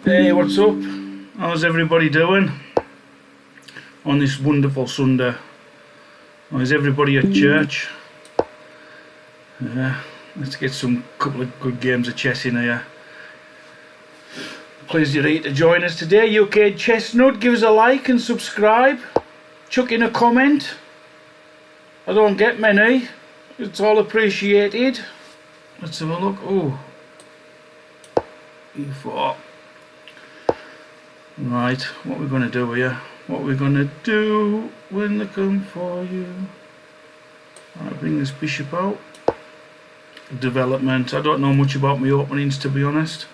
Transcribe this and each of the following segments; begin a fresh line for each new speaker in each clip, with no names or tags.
Hey, what's up? How's everybody doing on this wonderful Sunday? Or is everybody at church? Let's get some couple of good games of chess in here. Pleased you're here to join us today. UK Chestnut, give us a like and subscribe. Chuck in a comment. I don't get many. It's all appreciated. Let's have a look. Oh, E4. Right, what we're going to do here? What we're going to do when they come for you? I'll bring this bishop out. Development. I don't know much about my openings, to be honest.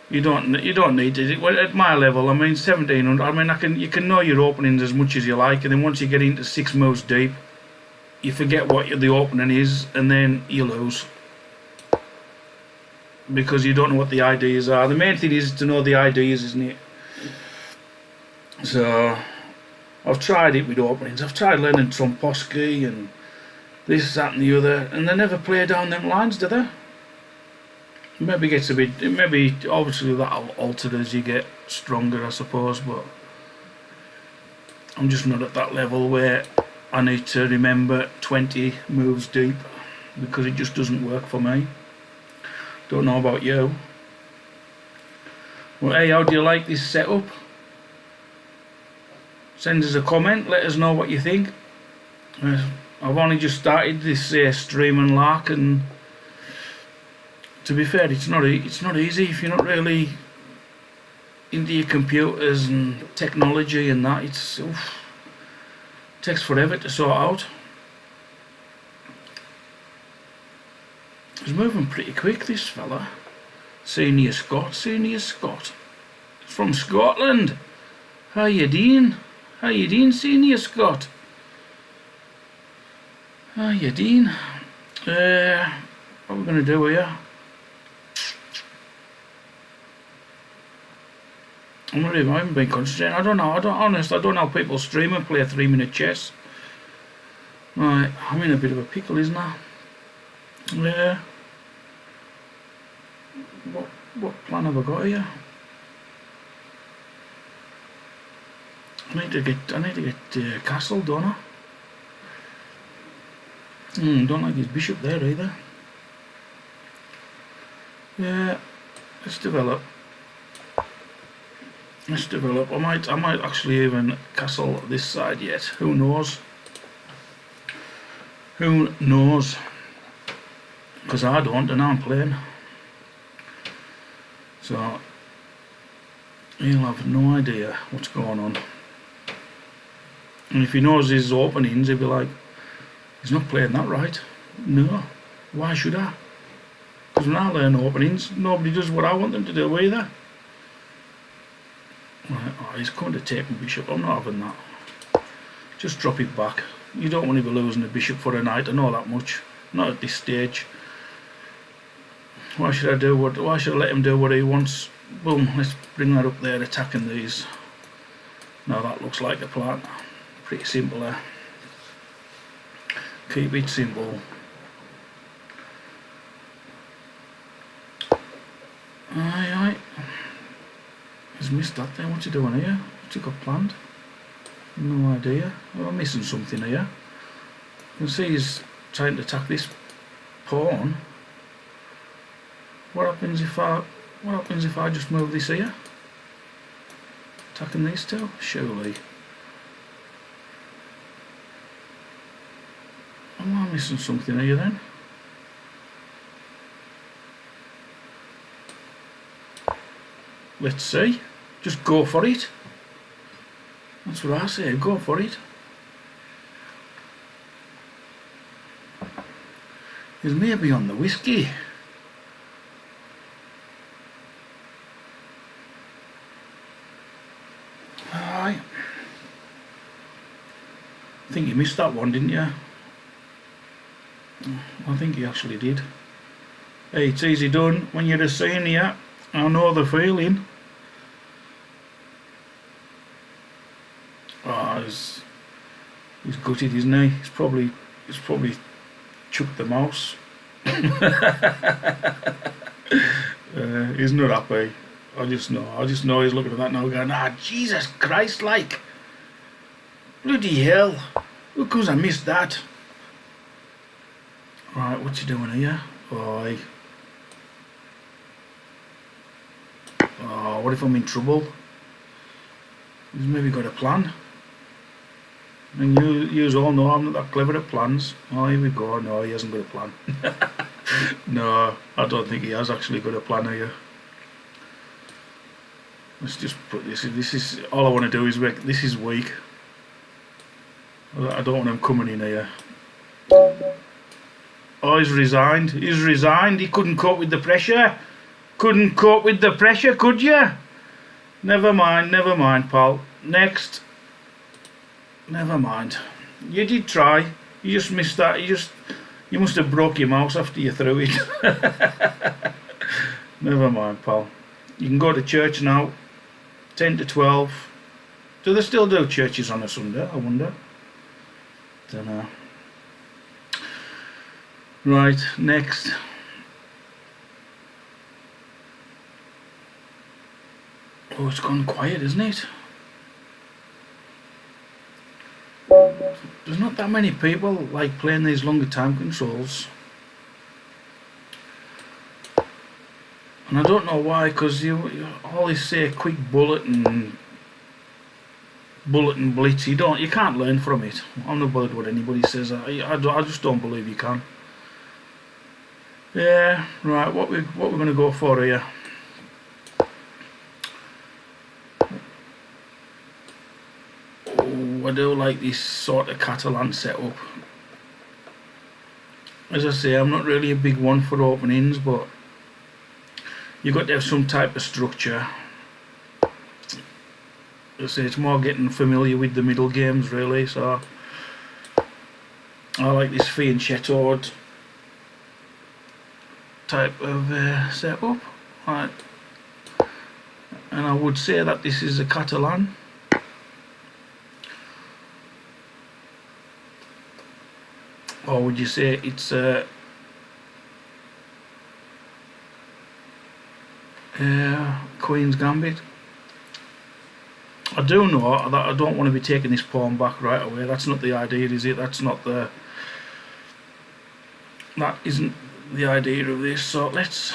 You don't need it. Well, at my level, I mean 1700. I mean you can know your openings as much as you like, and then once you get into 6 moves deep, you forget what the opening is, and then you lose because you don't know what the ideas are. The main thing is to know the ideas, isn't it? So I've tried it with openings. I've tried learning Tromposky and this, that and the other, and they never play down them lines, do they? Maybe gets a bit, maybe obviously that'll alter as you get stronger, I suppose, but I'm just not at that level where I need to remember 20 moves deep, because it just doesn't work for me. Don't know about you. Well, hey, how do you like this setup? Send us a comment, let us know what you think. I've only just started this stream and lark, and to be fair, it's not easy if you're not really into your computers and technology and that. It takes forever to sort out. He's moving pretty quick, this fella. Senior Scott. He's from Scotland. How you doing? How you doing, Senior Scott? How you doing? What are we going to do here? I haven't been concentrating. I don't know how people stream and play 3-minute chess. Right, I'm in a bit of a pickle, isn't I? Yeah. What plan have I got here? I need to get castle, don't I? Don't like his bishop there either. Yeah, let's develop. I might actually even castle this side yet. Who knows? Who knows? Because I don't, and I'm playing. So he'll have no idea what's going on. And if he knows his openings, he'll be like, he's not playing that right. No, why should I? Because when I learn openings, nobody does what I want them to do either. Right, oh, he's going to take my bishop. I'm not having that. Just drop it back. You don't want to be losing a bishop for a knight, I know that much. Not at this stage. Why should I let him do what he wants? Boom, let's bring that up there, attacking these. Now that looks like a plan. Pretty simple there. Keep it simple. Aye. He's missed that then. What's he doing here? What's he got planned? No idea. Oh, I'm missing something here. You can see he's trying to attack this pawn. What happens if I just move this here? Attacking these two? Surely. Am I missing something here then? Let's see. Just go for it. That's what I say, go for it. He's maybe on the whiskey. Aye. I think you missed that one, didn't you? I think you actually did. Hey, it's easy done when you're a senior. I know the feeling. Oh, he's gutted, isn't he? He's probably chucked the mouse. He's not happy. I just know he's looking at that now going, ah, Jesus Christ, like, bloody hell, how comes I missed that? Right, what's he doing here? Oh, what if I'm in trouble? He's maybe got a plan. And you all know I'm not that clever at plans. Oh, here we go. No, he hasn't got a plan. No, I don't think he has actually got a plan here. Let's just put this in. This is all I want to do is make this is weak. I don't want him coming in here. Oh, he's resigned. He's resigned. He couldn't cope with the pressure. Couldn't cope with the pressure, could you? Never mind, pal. Next. Never mind. You did try. You just missed that. You must have broke your mouse after you threw it. Never mind, pal. You can go to church now. 10 to 12. Do they still do churches on a Sunday? I wonder. Don't know. Right, next. Oh, it's gone quiet, isn't it? There's not that many people like playing these longer time controls. And I don't know why, because you always say quick bullet and blitz. You can't learn from it. I'm not bothered what anybody says. I just don't believe you can. Yeah, right. What we're going to go for here? Oh, I do like this sort of Catalan setup. As I say, I'm not really a big one for openings, but you've got to have some type of structure. As I say, it's more getting familiar with the middle games, really. So I like this fianchettoed type of setup, right? And I would say that this is a Catalan. Or would you say it's a Queen's Gambit? I do know that I don't want to be taking this pawn back right away. That's not the idea, is it? That isn't the idea of this. So let's.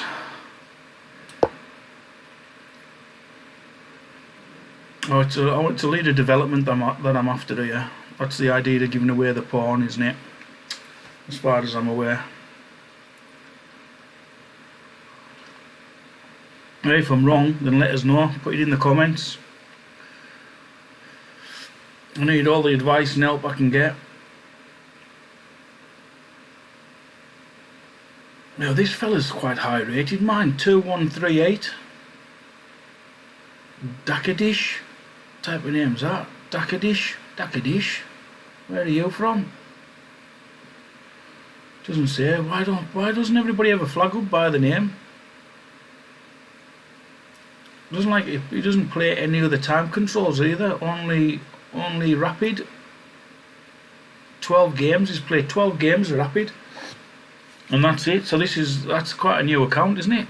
I want to lead a development that I'm after here. That's the idea of giving away the pawn, isn't it? As far as I'm aware. If I'm wrong, then let us know. Put it in the comments. I need all the advice and help I can get. Now this fella's quite high rated. Mine 2138. Dakadish type of name's that. Dakadish. Where are you from? Doesn't say. Why doesn't everybody have a flag up by the name? Doesn't like it. He doesn't play any other time controls either. Only rapid. 12 games. He's played 12 games of rapid, and that's it. So that's quite a new account, isn't it?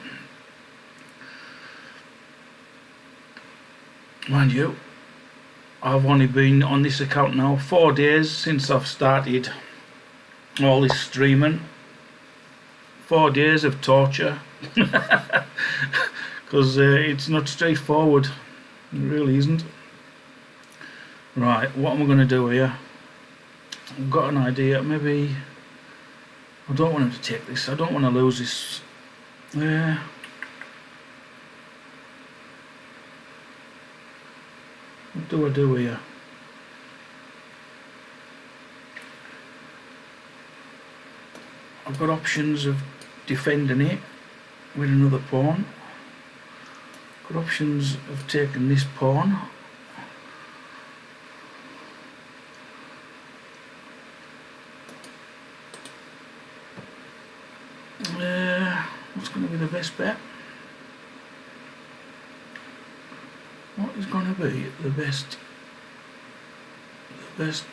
Mind you, I've only been on this account now 4 days since I've started all this streaming. 4 days of torture. Because it's not straightforward. It really isn't. Right, what am I going to do here? I've got an idea. Maybe I don't want him to take this. I don't want to lose this. What do I do here? I've got options of defending it with another pawn. Got options of taking this pawn. What's going to be the best bet? What is going to be the best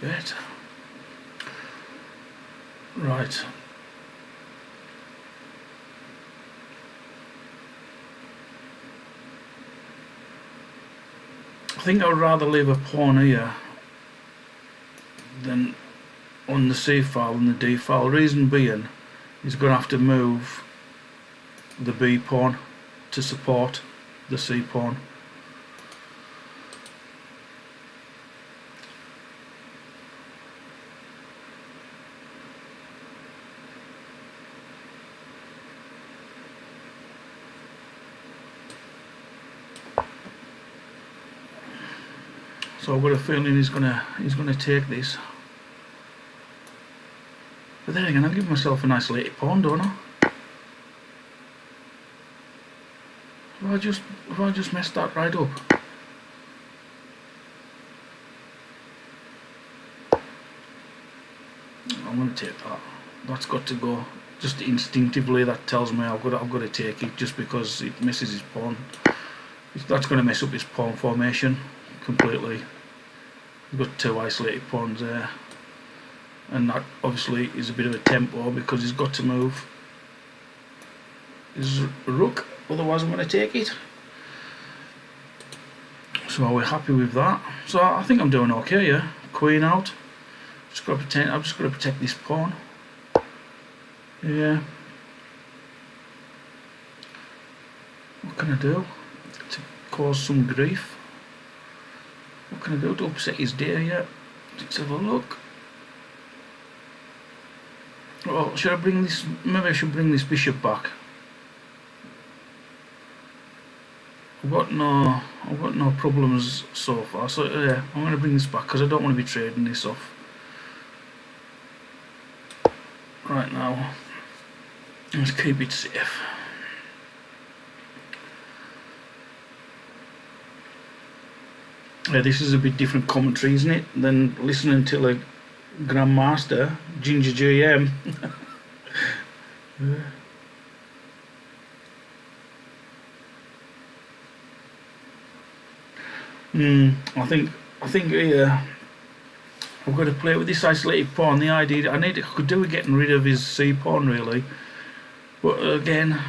bet? Right. think I would rather leave a pawn here than on the c file and the d file. Reason being, he's going to have to move the b pawn to support the c pawn. So I've got a feeling he's gonna take this. But then again, I'll give myself an isolated pawn, don't I? Have I just messed that right up? I'm gonna take that. That's got to go. Just instinctively, that tells me I've got to take it, just because it misses his pawn. That's going to mess up his pawn formation completely. We've got two isolated pawns there, and that obviously is a bit of a tempo because he's got to move his rook, otherwise I'm going to take it. So we're happy with that. So I think I'm doing okay. Yeah, queen out. I've just got to protect this pawn. Yeah. What can I do to cause some grief? What can I do to upset his day yet? Let's have a look. Well, should I bring this? Maybe I should bring this bishop back. I've got no problems so far. So yeah, I'm going to bring this back because I don't want to be trading this off right now. Let's keep it safe. Yeah, this is a bit different commentary, isn't it, than listening to a Grandmaster, Ginger GM. I think here I've got to play with this isolated pawn. The idea I could do with getting rid of his c pawn really, but again,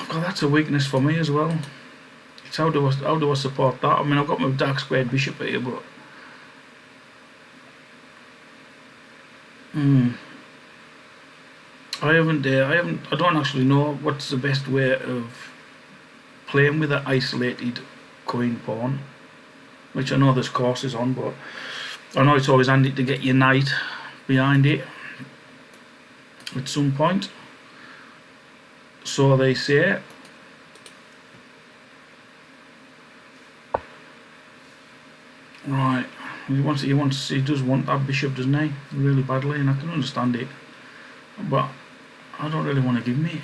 that's a weakness for me as well. It's how do I support that? I mean, I've got my dark squared bishop here, but I don't actually know what's the best way of playing with an isolated queen pawn, which I know there's courses on, but I know it's always handy to get your knight behind it at some point. So they say. Right, he does want that bishop, doesn't he? Really badly, and I can understand it. But I don't really want to give me.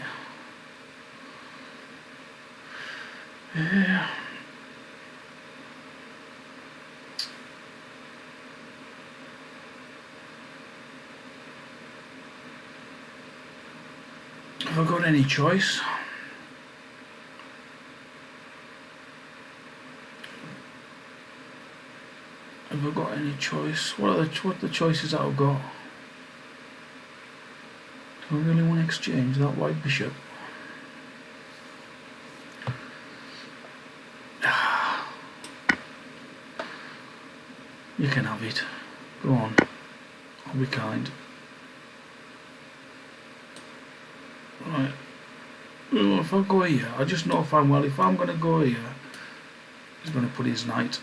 Yeah. Have I got any choice? Have I got any choice? What are the choices that I've got? Do I really want to exchange that white bishop? You can have it. Go on. I'll be kind. Right. Well, if I go here, I just know if I'm going to go here, he's going to put his knight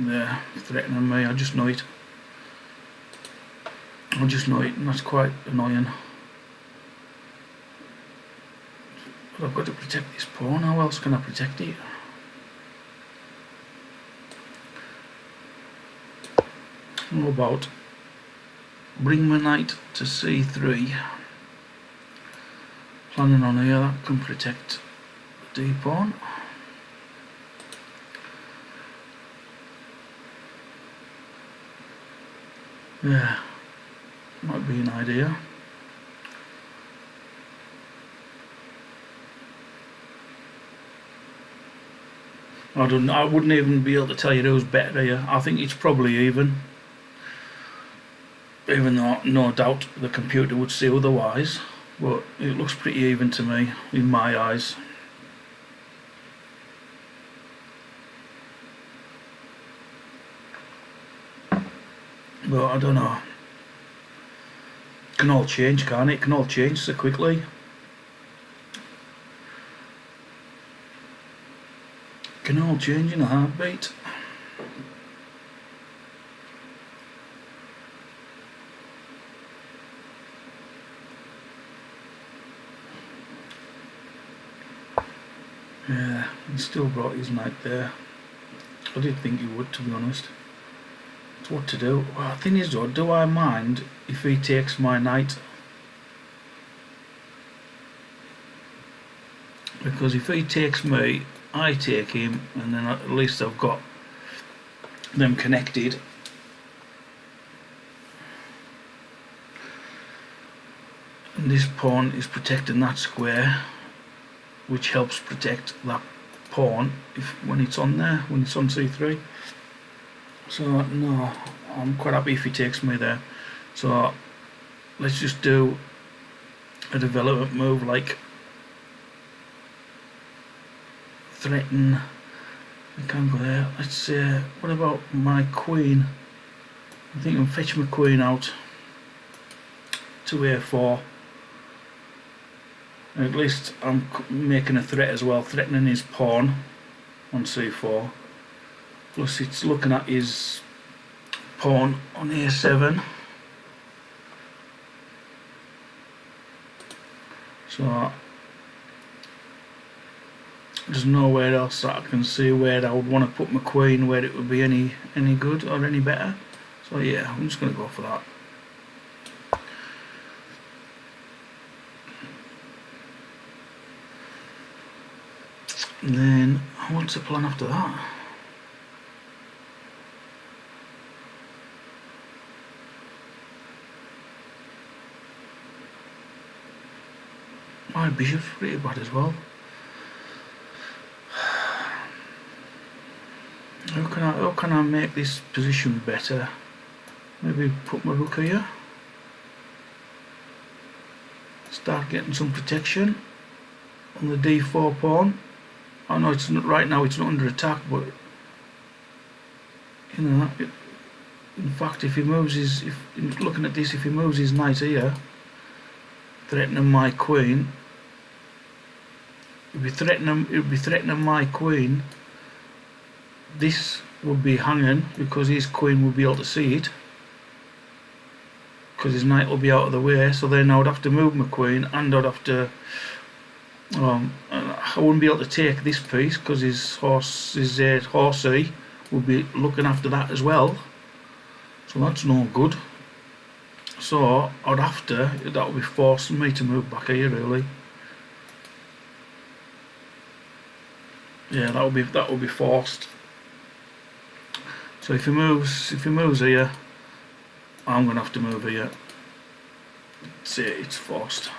there, threatening me. I just know it. And that's quite annoying. But I've got to protect this pawn. How else can I protect it? How about bring my knight to c3? Planning on here, that can protect the d pawn. Yeah, might be an idea. I wouldn't even be able to tell you who's better here. I think it's probably even though no doubt the computer would say otherwise, but it looks pretty even to me in my eyes. But I don't know. It can all change, can't it? It can all change so quickly. It can all change in a heartbeat. Yeah, he still brought his knight there. I did think he would, to be honest. It's what to do. Well, the thing is though, do I mind if he takes my knight? Because if he takes me, I take him, and then at least I've got them connected. And this pawn is protecting that square, which helps protect that pawn when it's on there, when it's on c3. So no, I'm quite happy if he takes me there. So let's just do a development move like threaten. I can't go there. Let's say, what about my queen? I think I can fetch my queen out to a4. At least I'm making a threat as well, threatening his pawn on c4. Plus it's looking at his pawn on a7. So there's nowhere else that I can see where I would want to put my queen where it would be any good or any better. So yeah, I'm just going to go for that. And then what's the plan after that? My bishop's pretty bad as well. How can I make this position better? Maybe put my rook here. Start getting some protection on the d4 pawn. I know it's not, right now it's not under attack, but you know, in fact, if he moves his, looking at this, if he moves his knight here, threatening my queen, it would be threatening my queen. This would be hanging because his queen would be able to see it, because his knight will be out of the way. So then I would have to move my queen, and I'd have to. I wouldn't be able to take this piece because his horsey would be looking after that as well. So that's no good. So I'd have to. That would be forcing me to move back here, really. Yeah, that would be forced. So if he moves here, I'm gonna have to move here. See, it's forced.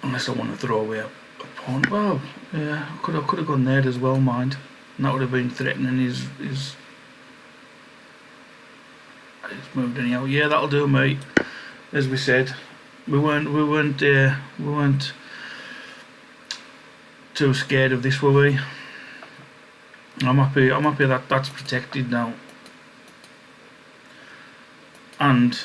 Unless I want to throw away a pawn. Well, yeah, I could have gone there as well, mind. And that would have been threatening his. He's moved anyhow. Yeah, that'll do, mate. As we said, we weren't too scared of this, were we? I'm happy that that's protected now. And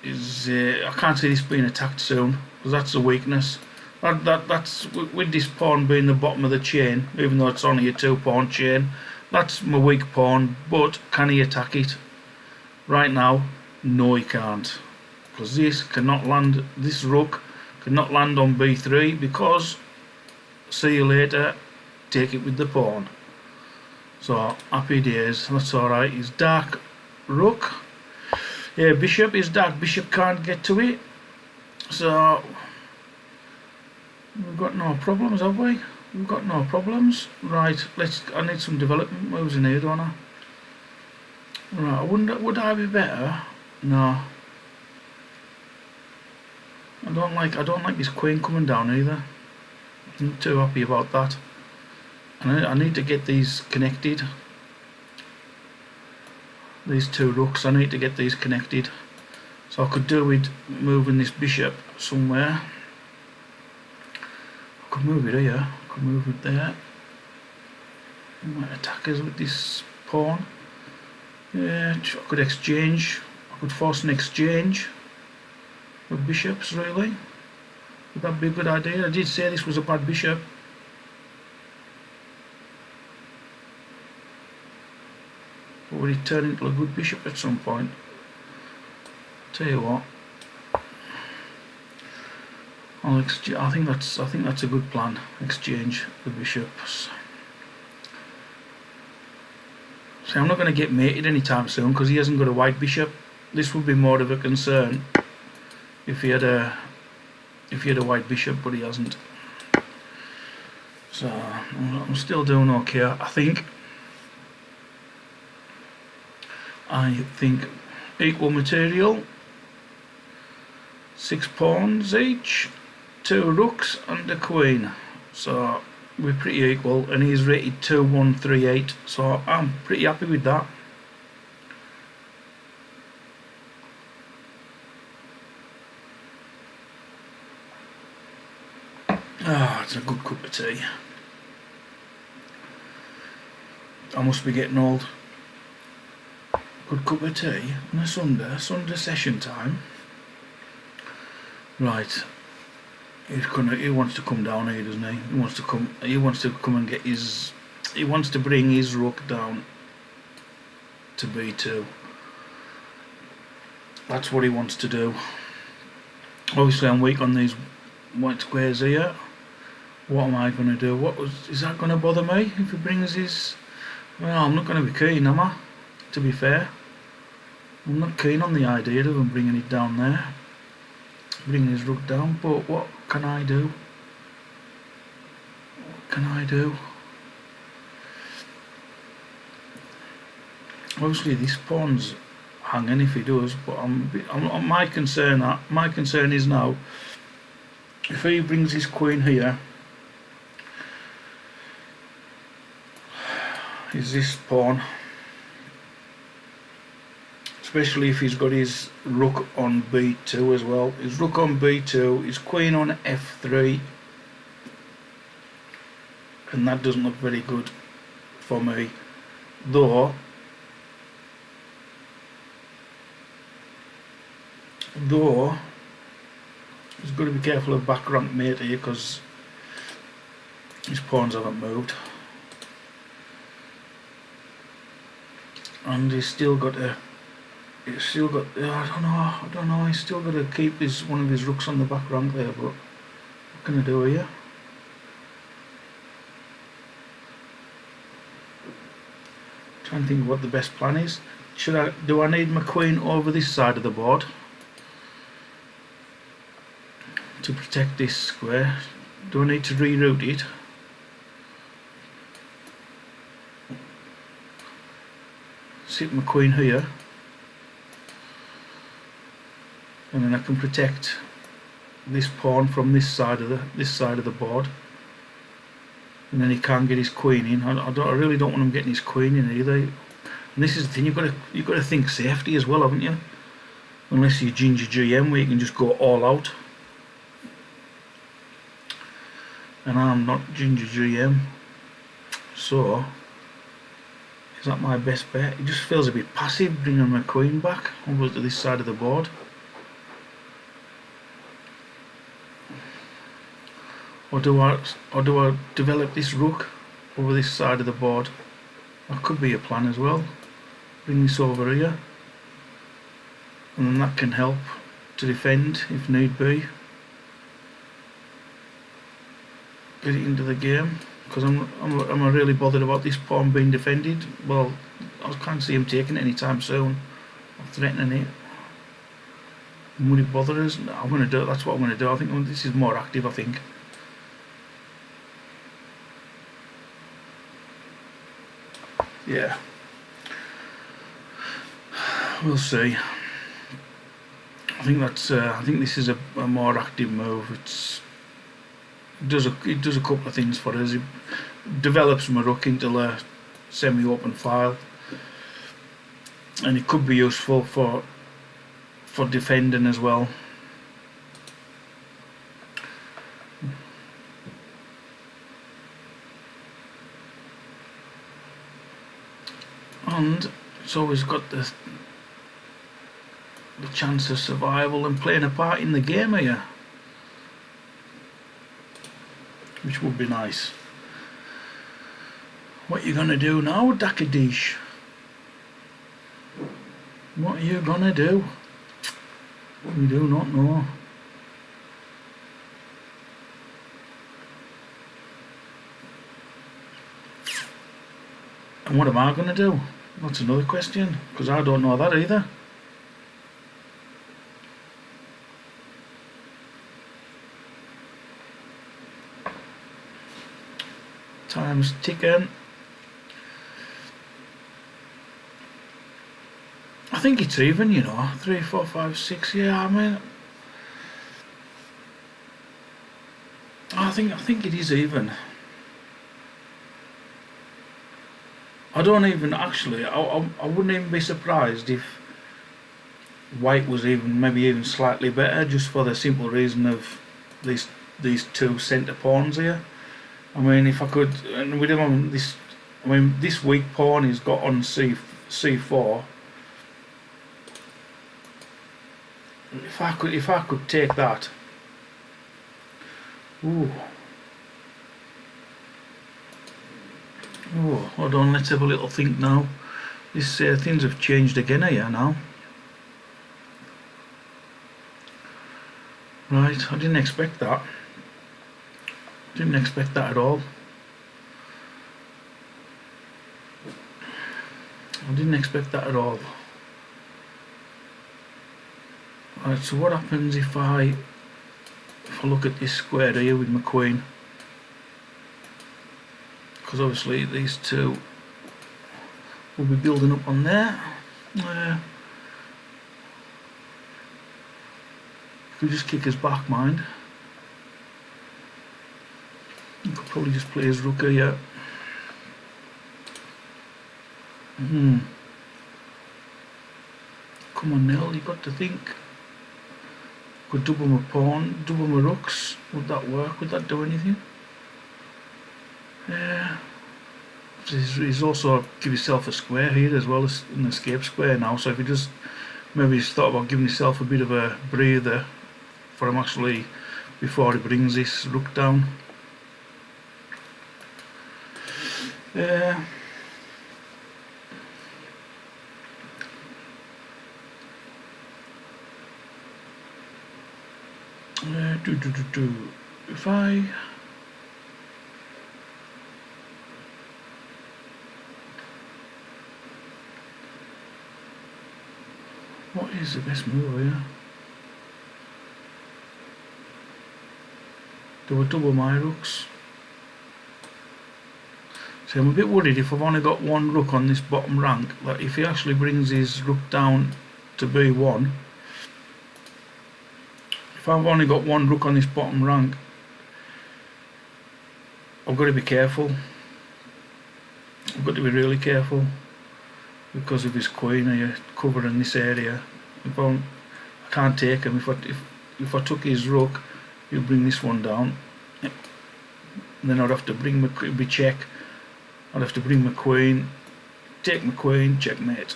I can't see this being attacked soon, because that's a weakness. That's with this pawn being the bottom of the chain, even though it's only a 2-pawn chain. That's my weak pawn, but can he attack it? Right now, no, he can't, because this cannot land. This rook cannot land on b3 because see you later. Take it with the pawn. So happy days. That's all right. He's dark rook. Yeah, bishop is dark. Bishop can't get to it. So we've got no problems, have we? We've got no problems. Right. I need some development moves in here, don't I? Right. I wonder, would I be better? No. I don't like this queen coming down either. I'm not too happy about that. I need to get these connected. These two rooks, I need to get these connected. So I could do with moving this bishop somewhere. Could move it here, could move it there. He might attack us with this pawn. Yeah, I could exchange. I could force an exchange with bishops, really. Would that be a good idea? I did say this was a bad bishop. But would it turn into a good bishop at some point? Tell you what. I think that's a good plan. Exchange the bishops. So I'm not going to get mated anytime soon because he hasn't got a white bishop. This would be more of a concern if he had a white bishop, but he hasn't. So I'm still doing okay. I think equal material, 6 pawns each, 2 rooks and a queen. So we're pretty equal, and he's rated 2138, so I'm pretty happy with that. Ah, it's a good cup of tea. I must be getting old. Good cup of tea on a Sunday session time. Right. He wants to come down here, doesn't he? He wants to come and get his. He wants to bring his rook down to b2. That's what he wants to do. Obviously, I'm weak on these white squares here. What am I going to do? Is that going to bother me if he brings his? Well, I'm not going to be keen, am I? To be fair, I'm not keen on the idea of him bringing it down there. Bringing his rook down, but what can I do? What can I do? Obviously this pawn's hanging if he does, but my concern is now if he brings his queen here, is this pawn, especially if he's got his rook on b2 as well. His rook on b2, his queen on f3, and that doesn't look very good for me. Though he's got to be careful of back rank mate here because his pawns haven't moved, and he's still got I don't know. He's still got to keep one of his rooks on the back rank there. But what can I do here? Trying to think what the best plan is. Do I need my queen over this side of the board to protect this square? Do I need to reroute it? Sit my queen here, and then I can protect this pawn from this side of the board, and then he can't get his queen in. I really don't want him getting his queen in either. And this is the thing, you've got to think safety as well, haven't you? Unless you're ginger GM, where you can just go all out. And I'm not ginger GM, so is that my best bet? It just feels a bit passive bringing my queen back over to this side of the board. Or do I develop this rook over this side of the board? That could be a plan as well. Bring this over here, and then that can help to defend if need be. Get it into the game, because I'm really bothered about this pawn being defended. Well, I can't see him taking it anytime soon. I'm threatening it. Would it bother us? No, I'm going to do it. That's what I'm going to do. I think this is more active. I think. Yeah, we'll see. I think this is a more active move. It does a couple of things for us. It develops my rook into a semi-open file, and it could be useful for defending as well. and it's always got the chance of survival and playing a part in the game here, which would be nice. What are you gonna do now, Dakadish? What are you gonna do? We do not know. And what am I gonna do? That's another question, because I don't know that either. Time's ticking. I think it's even, you know, 3, 4, 5, 6. Yeah, I mean, I think it is even. I don't even actually. I wouldn't even be surprised if white was maybe even slightly better, just for the simple reason of these two centre pawns here. I mean, if I could, and with him on this, I mean, this weak pawn he's got on c4. If I could take that. Ooh. Oh, hold on, let's have a little think now. This things have changed again here now. Right, I didn't expect that. Didn't expect that at all. I didn't expect that at all. Right, so what happens if I look at this square here with my queen? Because obviously these two will be building up on there. Could just kick his back, mind. He could probably just play his rook here. Come on, Nell, you've got to think. Could double my pawn, double my rooks. Would that work? Would that do anything? Yeah. He's also give yourself a square here as well as an escape square now. So if he just maybe he's thought about giving himself a bit of a breather for him actually before he brings this rook down. Yeah. If I what is the best move here? Do I double my rooks? See, I'm a bit worried if I've only got one rook on this bottom rank, that if he actually brings his rook down to b1, if I've only got one rook on this bottom rank, I've got to be careful. I've got to be really careful because of his queen here covering this area. I can't take him. If I took his rook, he'll bring this one down. And then I'd have to bring it'd be check. I'd have to bring my queen, take my queen, checkmate.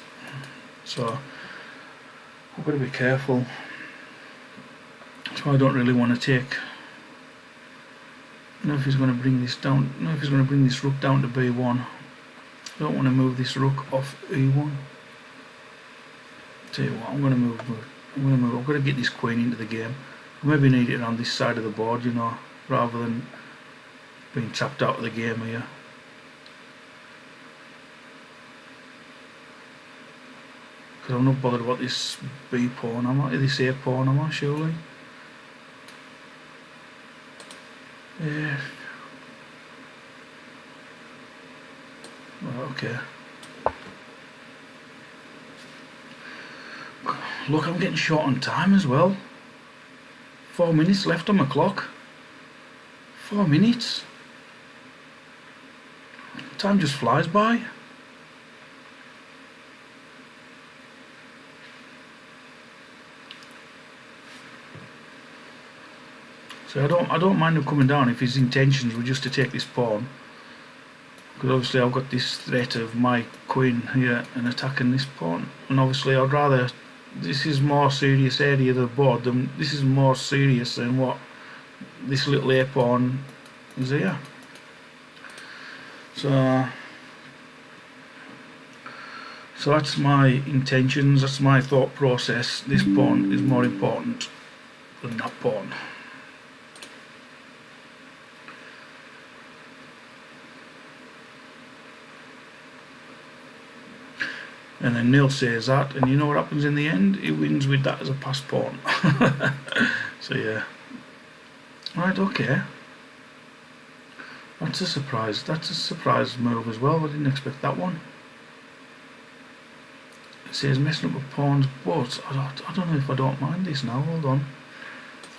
So I've got to be careful. So I don't really want to take. I don't know if he's going to bring this down. I don't know if he's going to bring this rook down to b1. I don't want to move this rook off e1. Tell you what, I'm going to move. I've got to get this queen into the game. I maybe need it on this side of the board, you know, rather than being tapped out of the game here. Because I'm not bothered about this b pawn, am I? This a pawn, am I? Surely. Yeah. Well, okay. Look, I'm getting short on time as well. 4 minutes left on my clock. 4 minutes. Time just flies by. So I don't mind him coming down if his intentions were just to take this pawn, because obviously I've got this threat of my queen here and attacking this pawn, and obviously I'd rather, this is more serious area of the board than, this is more serious than what this little a pawn is here. So that's my intentions, that's my thought process. This pawn is more important than that pawn. And then Neil says that, and you know what happens in the end? He wins with that as a pass pawn. So yeah. Right, okay. That's a surprise. That's a surprise move as well. I didn't expect that one. It says messing up with pawns, but I don't know if I don't mind this now. Hold on.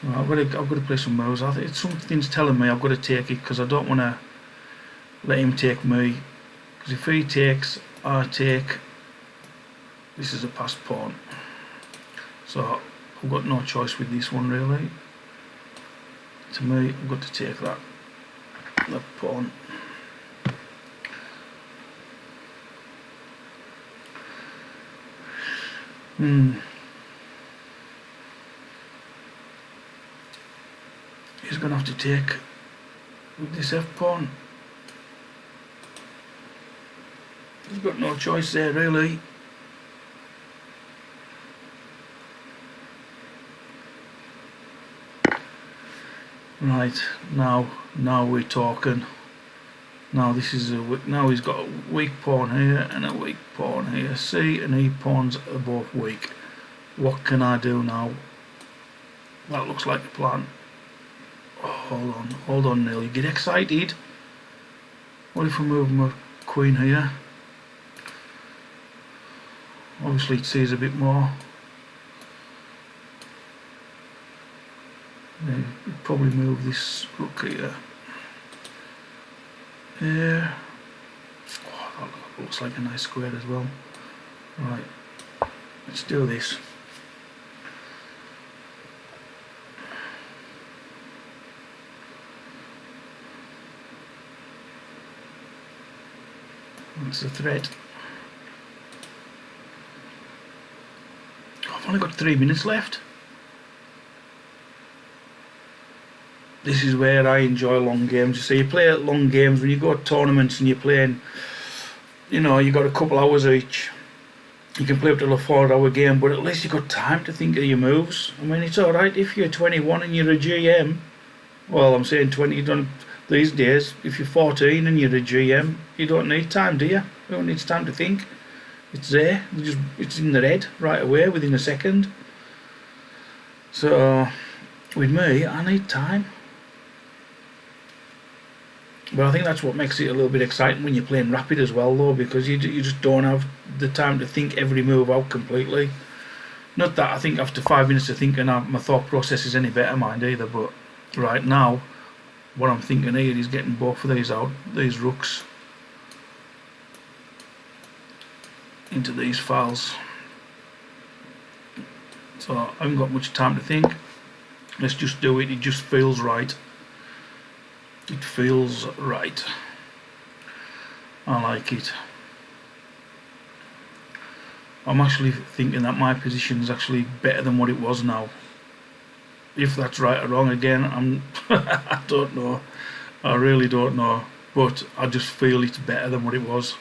Right, I've got to play some moves. I think something's telling me I've got to take it because I don't want to let him take me. Because if he takes, I take. This is a pass pawn. So I've got no choice with this one really. To me, I've got to take that pawn. He's going to have to take with this f pawn. He's got no choice there really. Right, now we're talking. Now this is now he's got a weak pawn here and a weak pawn here. C and E pawns are both weak. What can I do now? That looks like a plan. Oh, hold on, Neil. You get excited. What if I move my queen here? Obviously it sees a bit more. Yeah, you'd probably move this rook here. Yeah. Oh, that looks like a nice square as well. Right, let's do this. What's the threat? I've only got 3 minutes left. This is where I enjoy long games. You see, you play long games when you go to tournaments and you're playing, you know, you got a couple hours each. You can play up to a 4-hour game, but at least you've got time to think of your moves. I mean, it's alright if you're 21 and you're a GM. Well, I'm saying 20, you don't, these days, if you're 14 and you're a GM, you don't need time, do you? You don't need time to think. It's there, it's in the head right away within a second. So, with me, I need time. But I think that's what makes it a little bit exciting when you're playing rapid as well, though, because you just don't have the time to think every move out completely. Not that I think after 5 minutes of thinking my thought process is any better, mind, either, but right now what I'm thinking here is getting both of these out, these rooks into these files. So I haven't got much time to think. Let's just do it. It just feels right. It feels right. I like it. I'm actually thinking that my position is actually better than what it was now. If that's right or wrong, again, I don't know. I really don't know. But I just feel it's better than what it was.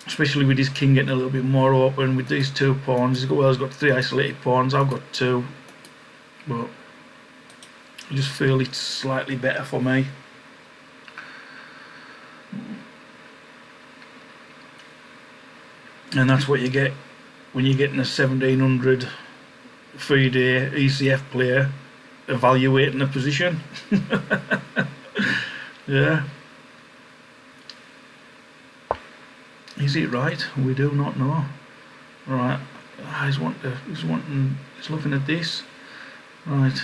Especially with his king getting a little bit more open with these 2 pawns. He's got 3 isolated pawns. I've got 2. But I just feel it's slightly better for me. And that's what you get when you're getting a 1700 FIDE ECF player evaluating a position. Yeah. Is it right? We do not know. Right. He's looking at this. Right.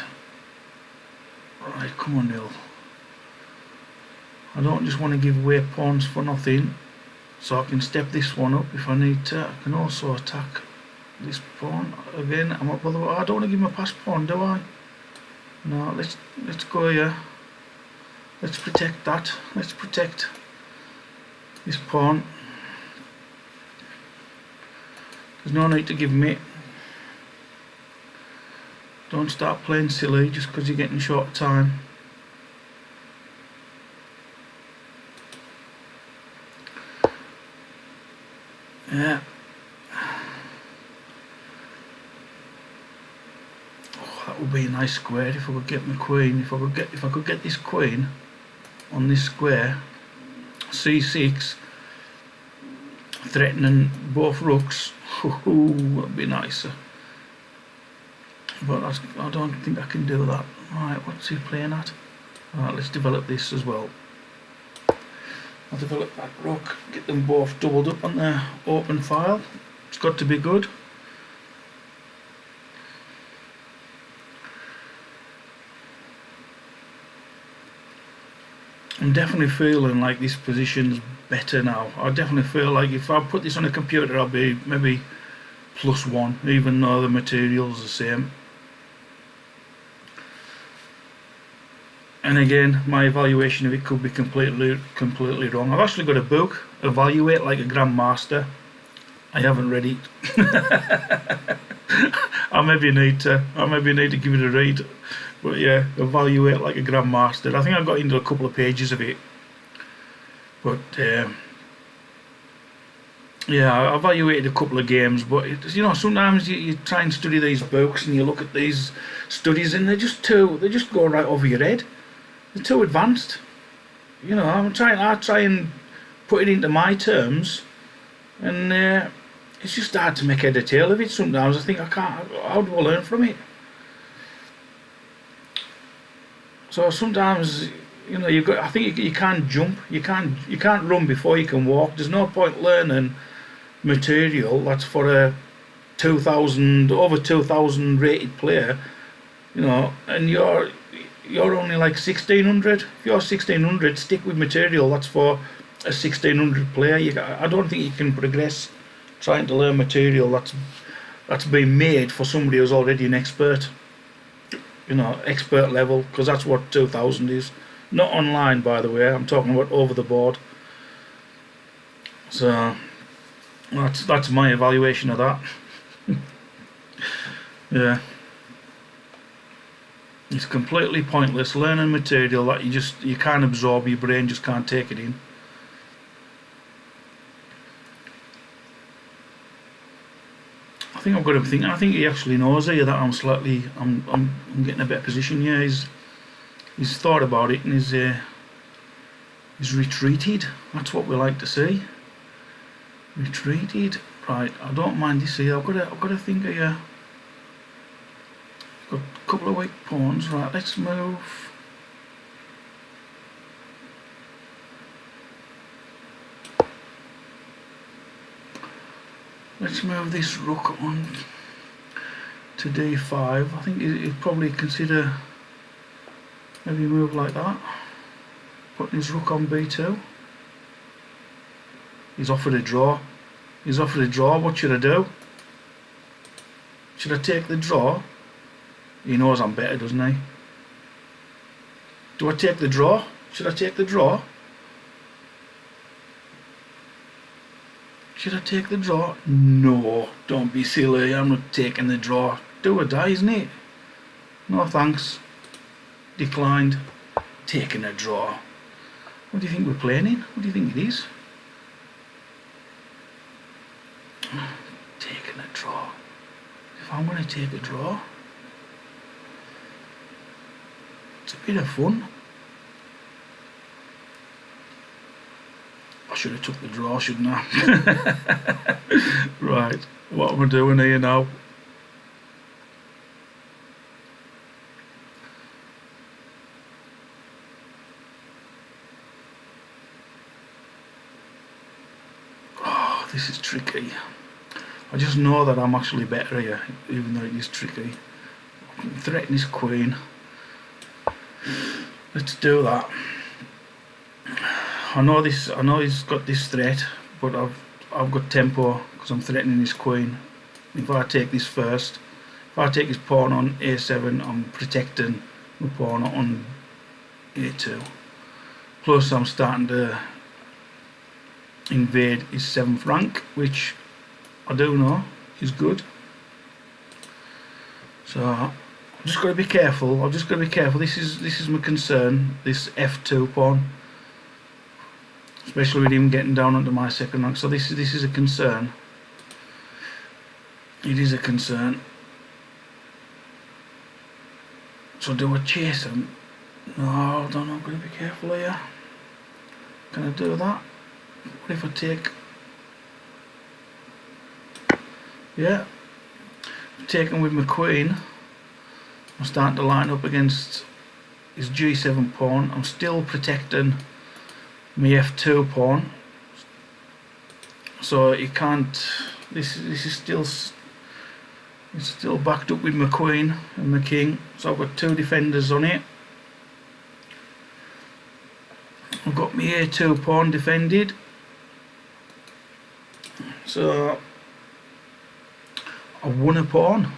Right, come on, Neil. I don't just want to give away pawns for nothing, so I can step this one up if I need to. I can also attack this pawn again. I'm not bothered. I don't want to give him a pass pawn, do I? No, let's go here. Let's protect that. Let's protect this pawn. There's no need to give me. Don't start playing silly just because you're getting short time. Yeah. Oh, that would be a nice square if I could get my queen. If I could get this queen on this square, c6, threatening both rooks. That'd be nicer. But I don't think I can do that. Right, what's he playing at? Alright, let's develop this as well. I'll develop that rook, get them both doubled up on their open file. It's got to be good. I'm definitely feeling like this position's better now. I definitely feel like if I put this on a computer I'll be maybe +1, even though the material's the same. And again, my evaluation of it could be completely wrong. I've actually got a book, Evaluate Like a Grandmaster. I haven't read it. I maybe need to give it a read. But yeah, Evaluate Like a Grandmaster. I think I got into a couple of pages of it. But yeah, I evaluated a couple of games. But you know, sometimes you try and study these books and you look at these studies and they just go right over your head. They're too advanced. You know, I try and put it into my terms, and it's just hard to make head or tail of it sometimes. I think I can't. How do I learn from it? So sometimes, you know, I think you can't jump. You can't run before you can walk. There's no point learning material that's for a over 2,000 rated player. You know, and you're only like 1,600. If you're 1,600, stick with material that's for a 1,600 player. I don't think you can progress trying to learn material that's been made for somebody who's already an expert. You know, expert level, because that's what 2,000 is. Not online, by the way. I'm talking about over the board. So that's my evaluation of that. Yeah. It's completely pointless learning material that you can't absorb, your brain just can't take it in. I think I've got him thinking. I think he actually knows here that I'm getting a better position here. He's thought about it and he's retreated. That's what we like to see. Retreated. Right. I don't mind this here. I've got to think here. Got a couple of weak pawns. Right, let's move. Let's move this rook on to d5. I think he'd probably consider maybe a move like that. Putting his rook on b2. He's offered a draw. What should I do? Should I take the draw? He knows I'm better, doesn't he? Do I take the draw? Should I take the draw? Should I take the draw? No, don't be silly. I'm not taking the draw. Do or die, isn't it? No thanks. Declined. Taking a draw. What do you think we're playing in? What do you think it is? Taking a draw. If I'm going to take a draw, it's a bit of fun. I should have took the draw, shouldn't I? Right, what am I doing here now? Oh, this is tricky. I just know that I'm actually better here, even though it is tricky. Threaten his queen. Let's do that. I know he's got this threat, but I've got tempo because I'm threatening his queen. If I take this first, if I take his pawn on a7, I'm protecting my pawn on a2. Plus I'm starting to invade his 7th rank, which I do know is good. So I've just got to be careful. I've just got to be careful. This is my concern. This f2 pawn, especially with him getting down onto my second rank. So this is a concern. It is a concern. So do I chase him? No, I don't know. I'm going to be careful here. Can I do that? What if I take? Yeah. Taken with my queen. I'm starting to line up against his g7 pawn. I'm still protecting my f2 pawn. So he can't. This is still. It's still backed up with my queen and my king, so I've got two defenders on it. I've got my a2 pawn defended, so I've won a pawn.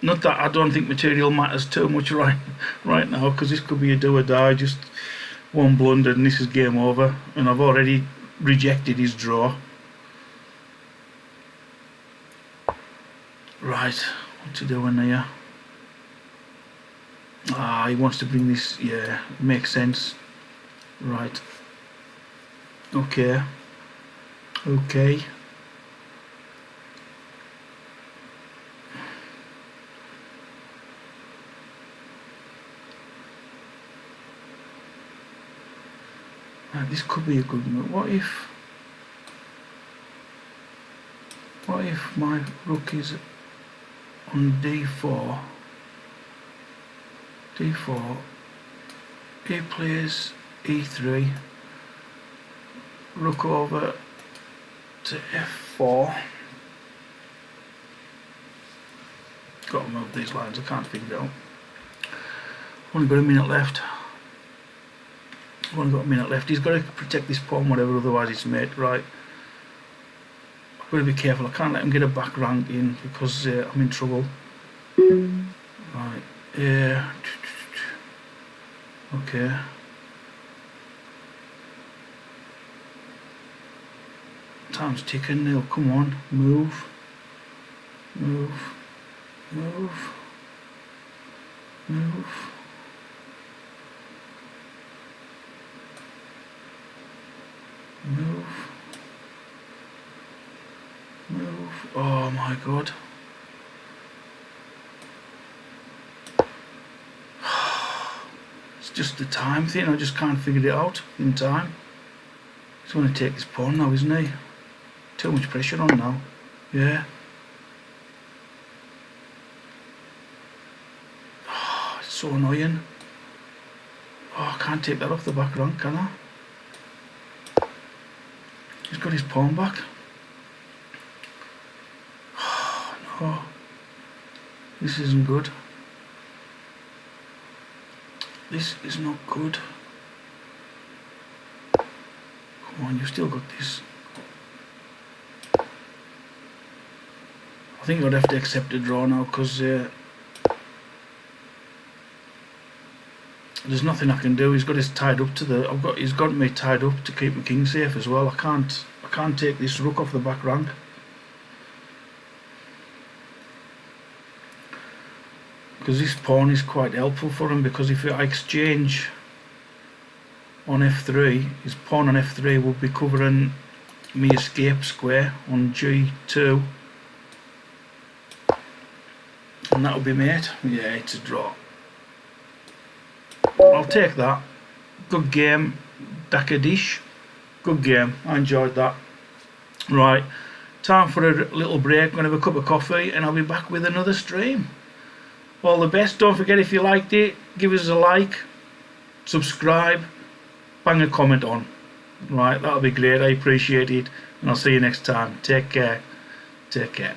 Not that I don't think material matters too much right now, because this could be a do or die, just one blunder and this is game over, and I've already rejected his draw. Right, what's he doing here? Ah, he wants to bring this, yeah, makes sense. Right. Okay. Okay. Right, this could be a good move. What if my rook is on d4, he plays e3, rook over to f4. Got to move these lines, I can't figure it out. Only got a minute left. Only got a minute left. He's got to protect this pawn, whatever, otherwise it's mate. Right. I've got to be careful. I can't let him get a back rank in because I'm in trouble. Right. Yeah. Okay. Time's ticking, Neil. Come on. Move. Move. Move. Move. Move. Move. Oh my god. It's just the time thing, I just can't figure it out in time. He's going to take this pawn now, isn't he? Too much pressure on now. Yeah. Oh, it's so annoying. Oh, I can't take that off the back rank, can I? He's got his pawn back. Oh, no. This isn't good. This is not good. Come on, you've still got this. I think I'd have to accept a draw now because there's nothing I can do. He's got us tied up to the. He's got me tied up to keep my king safe as well. I can't take this rook off the back rank. Because this pawn is quite helpful for him, because if I exchange on f3, his pawn on f3 will be covering me escape square on g2, and that will be mate. Yeah, it's a draw. I'll take that. Good game, Dakadish. Good game, I enjoyed that. Right, time for a little break. I'm going to have a cup of coffee and I'll be back with another stream. All the best. Don't forget, if you liked it, give us a like, subscribe, bang a comment on. Right, that'll be great. I appreciate it, and I'll see you next time. Take care. Take care.